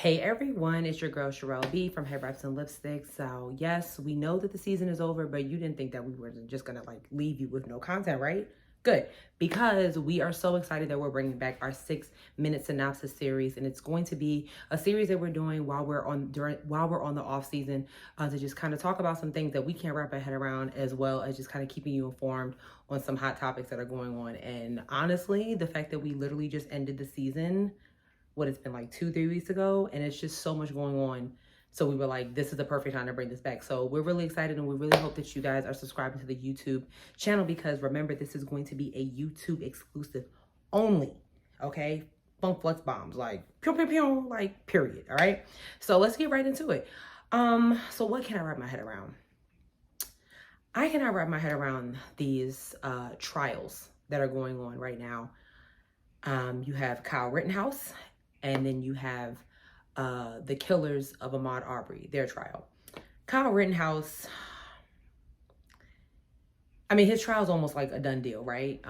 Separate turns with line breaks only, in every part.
Hey everyone, it's your girl Sharelle B from Hair Wraps and Lipsticks. So yes, we know that the season is over, but you didn't think that we were just gonna like leave you with no content, right? Good, because we are so excited that we're bringing back our 6-minute synopsis series, and it's going to be a series that we're doing while we're on the off season to just kind of talk about some things that we can't wrap our head around, as well as just kind of keeping you informed on some hot topics that are going on. And honestly, the fact that we literally just ended the season, what it's been like 2-3 weeks ago, and it's just so much going on. So we were like, this is the perfect time to bring this back. So we're really excited, and we really hope that you guys are subscribing to the YouTube channel, because remember, this is going to be a YouTube exclusive only, okay? Funk flex bombs, like pew pew pew, like period. All right, so let's get right into it. So what can I wrap my head around? I cannot wrap my head around these trials that are going on right now. You have Kyle Rittenhouse, and then you have the killers of Ahmaud Arbery, their trial. Kyle Rittenhouse, I mean, his trial is almost like a done deal, right?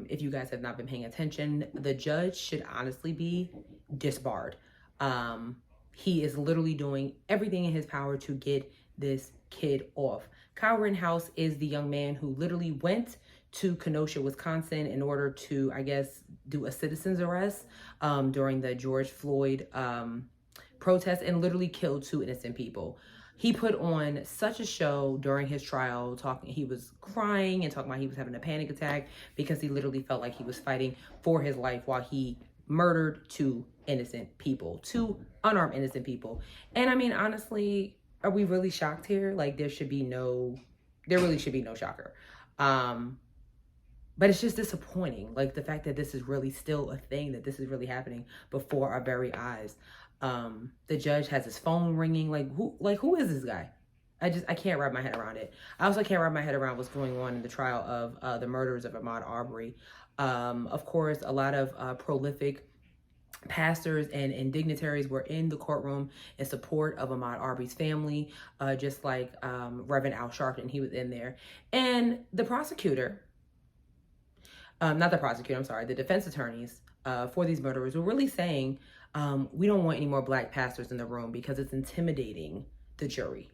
If you guys have not been paying attention, the judge should honestly be disbarred. He is literally doing everything in his power to get this kid off. Kyle Rittenhouse is the young man who literally went to Kenosha, Wisconsin in order to, I guess, do a citizen's arrest during the George Floyd protest, and literally killed 2 innocent people. He put on such a show during his trial, he was crying and talking about he was having a panic attack because he literally felt like he was fighting for his life while he murdered 2 innocent people, 2 unarmed innocent people. And I mean, honestly, are we really shocked here? Like, there really should be no shocker. But it's just disappointing, like the fact that this is really still a thing, that this is really happening before our very eyes. The judge has his phone ringing. Who is this guy? I can't wrap my head around it. I also can't wrap my head around what's going on in the trial of the murders of Ahmaud Arbery. Of course, a lot of prolific pastors and dignitaries were in the courtroom in support of Ahmaud Arbery's family, just like Reverend Al Sharpton, he was in there. And the prosecutor, the defense attorneys for these murderers were really saying, we don't want any more black pastors in the room because it's intimidating the jury.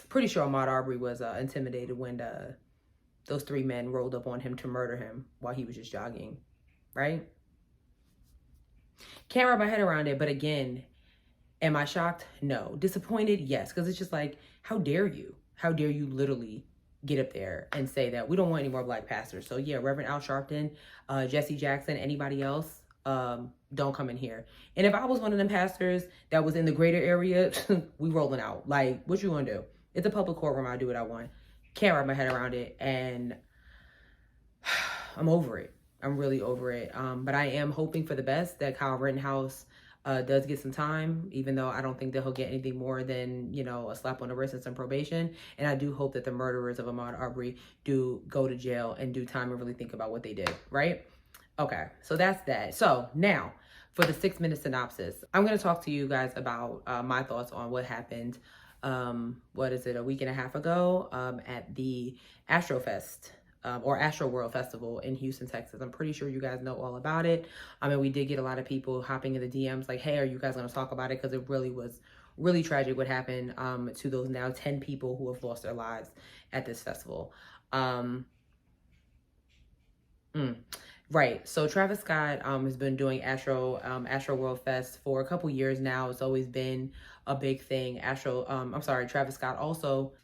Pretty sure Ahmaud Arbery was intimidated when those 3 men rolled up on him to murder him while he was just jogging, right? Can't wrap my head around it, but again, am I shocked? No. Disappointed? Yes, because it's just like, how dare you? How dare you literally get up there and say that we don't want any more black pastors? So yeah, Reverend Al Sharpton, Jesse Jackson, anybody else, don't come in here. And if I was one of them pastors that was in the greater area, we rolling out. Like, what you gonna do? It's a public courtroom. I do what I want. Can't wrap my head around it, and I'm over it. I'm really over it. But I am hoping for the best, that Kyle Rittenhouse does get some time, even though I don't think that he'll get anything more than, a slap on the wrist and some probation. And I do hope that the murderers of Ahmaud Arbery do go to jail and do time and really think about what they did, right? Okay, so that's that. So now for the 6-minute synopsis, I'm going to talk to you guys about my thoughts on what happened, a week and a half ago at the Astrofest. Or Astroworld Festival in Houston, Texas. I'm pretty sure you guys know all about it. I mean, we did get a lot of people hopping in the DMs like, hey, are you guys going to talk about it? Because it really was really tragic what happened to those now 10 people who have lost their lives at this festival. Right. So Travis Scott has been doing Astroworld Fest for a couple years now. It's always been a big thing. Travis Scott also,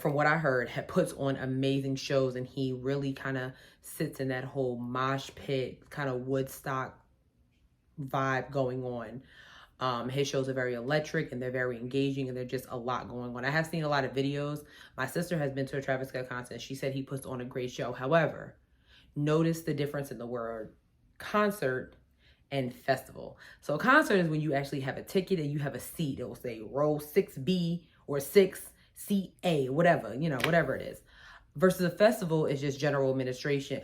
from what I heard, puts on amazing shows, and he really kind of sits in that whole mosh pit kind of Woodstock vibe going on. His shows are very electric, and they're very engaging, and they're just a lot going on. I have seen a lot of videos. My sister has been to a Travis Scott concert. She said he puts on a great show. However, notice the difference in the word concert and festival. So a concert is when you actually have a ticket and you have a seat. It will say row 6B or 6CA, whatever, whatever it is. Versus a festival is just general admission,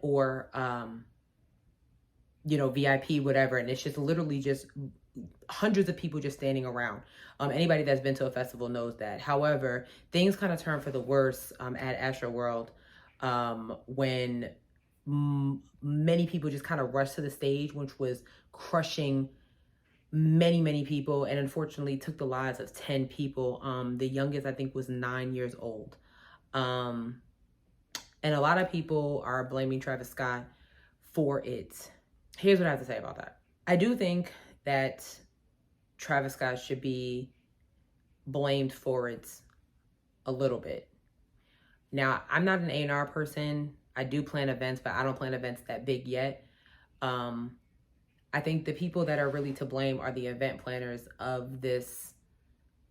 or, VIP, whatever. And it's just literally just hundreds of people just standing around. Anybody that's been to a festival knows that. However, things kind of turn for the worse at Astroworld when many people just kind of rushed to the stage, which was crushing many people, and unfortunately took the lives of 10 people. The youngest, I think, was 9 years old. And a lot of people are blaming Travis Scott for it. Here's what I have to say about that. I do think that Travis Scott should be blamed for it a little bit. Now, I'm not an A&R person. I do plan events, but I don't plan events that big yet. I think the people that are really to blame are the event planners of this,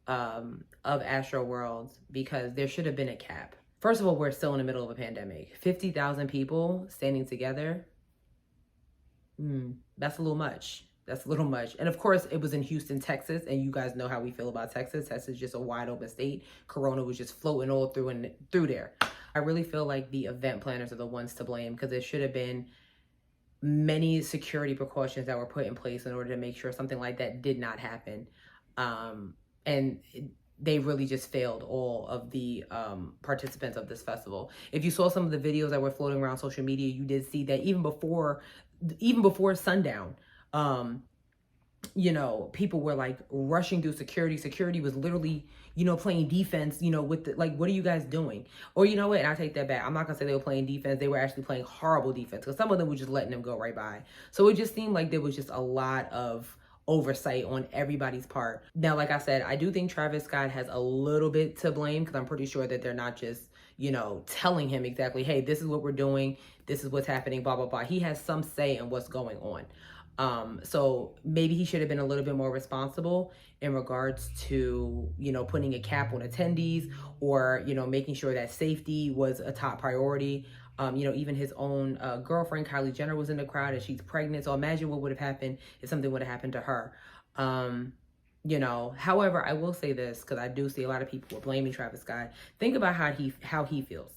of Astroworld, because there should have been a cap. First of all, we're still in the middle of a pandemic. 50,000 people standing together, that's a little much. That's a little much. And of course, it was in Houston, Texas, and you guys know how we feel about Texas. Texas is just a wide open state. Corona was just floating all through there. I really feel like the event planners are the ones to blame, because there should have been many security precautions that were put in place in order to make sure something like that did not happen. They really just failed all of the participants of this festival. If you saw some of the videos that were floating around social media, you did see that even before sundown, people were like rushing through security. Security was literally, playing defense, with the, like, what are you guys doing? Or you know what? And I take that back. I'm not gonna say they were playing defense. They were actually playing horrible defense, because some of them were just letting them go right by. So it just seemed like there was just a lot of oversight on everybody's part. Now, like I said, I do think Travis Scott has a little bit to blame, because I'm pretty sure that they're not just, telling him exactly, hey, this is what we're doing, this is what's happening, blah, blah, blah. He has some say in what's going on. So maybe he should have been a little bit more responsible in regards to, putting a cap on attendees, or, making sure that safety was a top priority. Even his own girlfriend, Kylie Jenner, was in the crowd, and she's pregnant. So imagine what would have happened if something would have happened to her. However, I will say this, because I do see a lot of people blaming Travis Scott. Think about how he feels.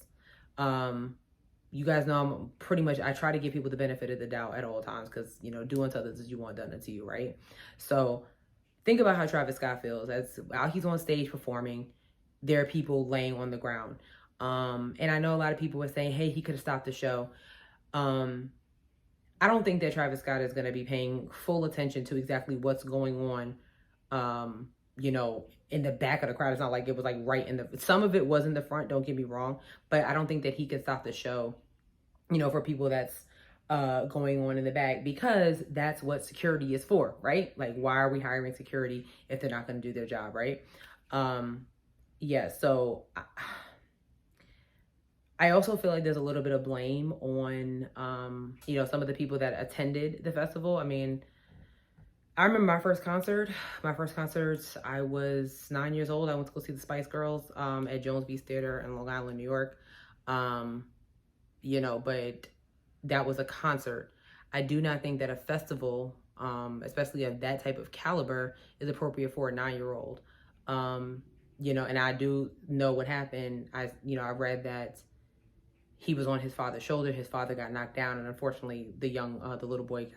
You guys know I try to give people the benefit of the doubt at all times, because, do unto others as you want done unto you, right? So think about how Travis Scott feels. As while he's on stage performing, there are people laying on the ground. And I know a lot of people were saying, hey, he could have stopped the show. I don't think that Travis Scott is going to be paying full attention to exactly what's going on, in the back of the crowd. It's not like it was like right in some of it was in the front, don't get me wrong, but I don't think that he could stop the show, for people that's going on in the back, because that's what security is for, right? Like, why are we hiring security if they're not going to do their job, right? So I also feel like there's a little bit of blame on, some of the people that attended the festival. I mean, I remember my first concert, I was 9 years old. I went to go see the Spice Girls at Jones Beach Theater in Long Island, New York. But that was a concert. I do not think that a festival, especially of that type of caliber, is appropriate for a 9-year-old. And I do know what happened. I read that he was on his father's shoulder. His father got knocked down, and unfortunately, the little boy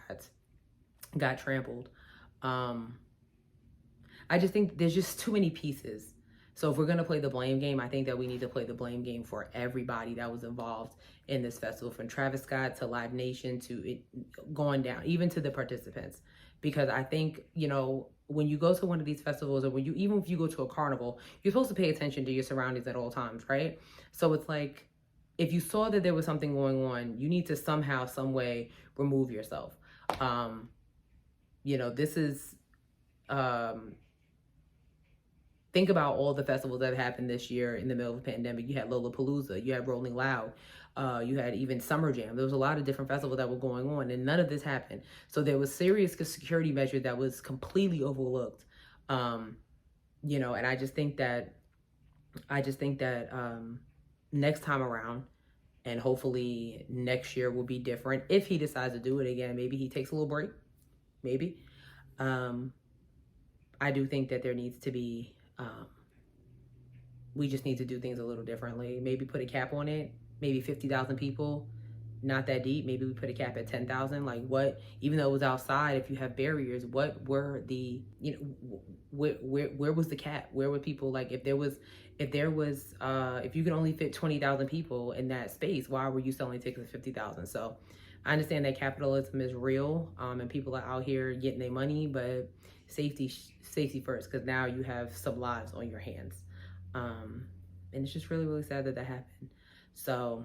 got trampled. I just think there's just too many pieces. So if we're going to play the blame game, I think that we need to play the blame game for everybody that was involved in this festival, from Travis Scott to Live Nation to it going down, even to the participants. Because I think, when you go to one of these festivals, or even if you go to a carnival, you're supposed to pay attention to your surroundings at all times, right? So it's like, if you saw that there was something going on, you need to somehow, some way remove yourself. This is, think about all the festivals that have happened this year in the middle of the pandemic. You had Lollapalooza, you had Rolling Loud, you had even Summer Jam. There was a lot of different festivals that were going on, and none of this happened. So there was serious security measure that was completely overlooked. And I just think that next time around, and hopefully next year will be different. If he decides to do it again, maybe he takes a little break, maybe. I do think that there needs to be, we just need to do things a little differently. Maybe put a cap on it, maybe 50,000 people, not that deep. Maybe we put a cap at 10,000. Like what, even though it was outside, if you have barriers, what were the, you know, where was the cap? Where were people, like if you could only fit 20,000 people in that space, why were you selling tickets at 50,000? So I understand that capitalism is real, and people are out here getting their money, but safety first, because now you have some lives on your hands. And it's just really, really sad that happened. So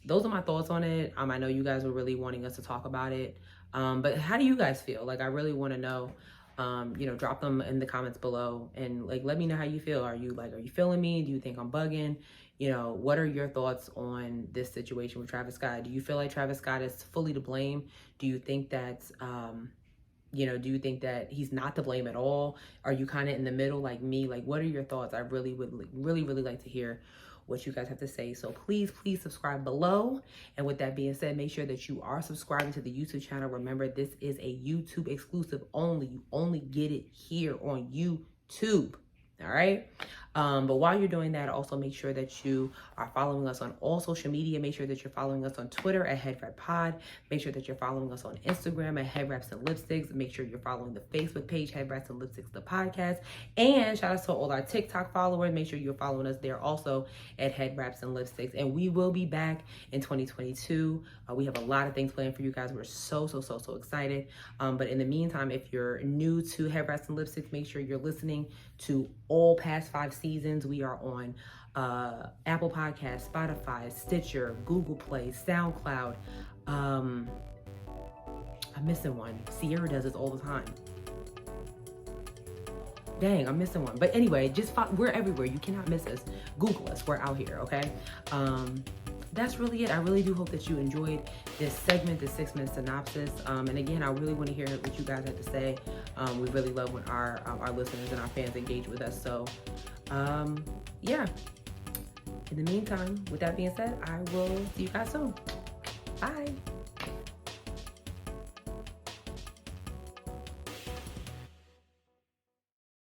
those are my thoughts on it. I know you guys were really wanting us to talk about it. But how do you guys feel? Like, I really want to know. You know, drop them in the comments below and like, let me know how you feel. Are you feeling me? Do you think I'm bugging? You know, what are your thoughts on this situation with Travis Scott? Do you feel like Travis Scott is fully to blame? Do you think that, you know, do you think that he's not to blame at all? Are you kind of in the middle like me? Like, what are your thoughts? I really would really like to hear what you guys have to say. So please subscribe below. And with that being said, make sure that you are subscribing to the YouTube channel. Remember, this is a YouTube exclusive only. You only get it here on YouTube. All right. But while you're doing that, also make sure that you are following us on all social media. Make sure that you're following us on Twitter at HEADWRAPPOD. Make sure that you're following us on Instagram at HeadWraps and Lipsticks. Make sure you're following the Facebook page, HeadWraps and Lipsticks, the podcast. And shout out to all our TikTok followers. Make sure you're following us there also at HeadWraps and Lipsticks. And we will be back in 2022. We have a lot of things planned for you guys. We're so excited. But in the meantime, if you're new to HeadWraps and Lipsticks, make sure you're listening to all past 5 seasons. We are on Apple Podcasts, Spotify, Stitcher, Google Play, SoundCloud. I'm missing one. Sierra does this all the time. Dang, I'm missing one. But anyway, we're everywhere. You cannot miss us. Google us. We're out here, okay? That's really it. I really do hope that you enjoyed this segment, this 6-minute synopsis. And again, I really want to hear what you guys have to say. We really love when our listeners and our fans engage with us. So, yeah. In the meantime, with that being said, I will see you guys soon. Bye.